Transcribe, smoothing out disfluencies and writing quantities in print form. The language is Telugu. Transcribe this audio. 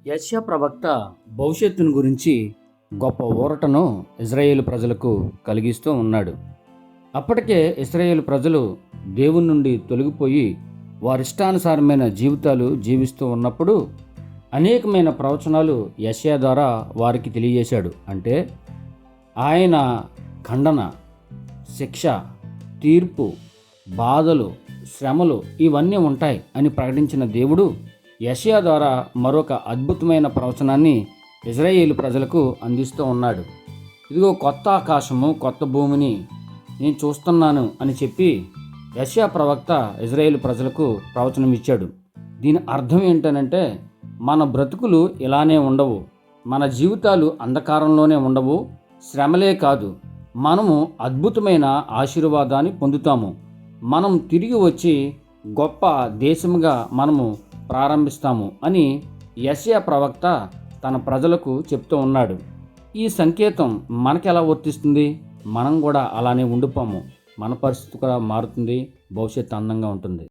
యెషయా ప్రవక్త భవిష్యత్తును గురించి గొప్ప ఊరటను ఇజ్రాయేలు ప్రజలకు కలిగిస్తూ ఉన్నాడు. అప్పటికే ఇజ్రాయేలు ప్రజలు దేవుని నుండి తొలగిపోయి వారిష్టానుసారమైన జీవితాలు జీవిస్తూ ఉన్నప్పుడు అనేకమైన ప్రవచనాలు యెషయా ద్వారా వారికి తెలియజేశాడు. అంటే ఆయన ఖండన, శిక్ష, తీర్పు, బాధలు, శ్రమలు ఇవన్నీ ఉంటాయి అని ప్రకటించిన దేవుడు యెషయా ద్వారా మరొక అద్భుతమైన ప్రవచనాన్ని ఇజ్రాయేలు ప్రజలకు అందిస్తూ ఉన్నాడు. ఇదిగో కొత్త ఆకాశము, కొత్త భూమిని నేను చూస్తున్నాను అని చెప్పి యెషయా ప్రవక్త ఇజ్రాయేలు ప్రజలకు ప్రవచనం ఇచ్చాడు. దీని అర్థం ఏంటనంటే మన బ్రతుకులు ఇలానే ఉండవు, మన జీవితాలు అంధకారంలోనే ఉండవు, శ్రమలే కాదు, మనము అద్భుతమైన ఆశీర్వాదాన్ని పొందుతాము. మనం తిరిగి వచ్చి గొప్ప దేశముగా మనము ప్రారంభిస్తాము అని యెషయా ప్రవక్త తన ప్రజలకు చెప్తూ ఉన్నాడు. ఈ సంకేతం మనకెలా వర్తిస్తుంది? మనం కూడా అలానే ఉండిపోము, మన పరిస్థితి కూడా మారుతుంది, భవిష్యత్తు అందంగా ఉంటుంది.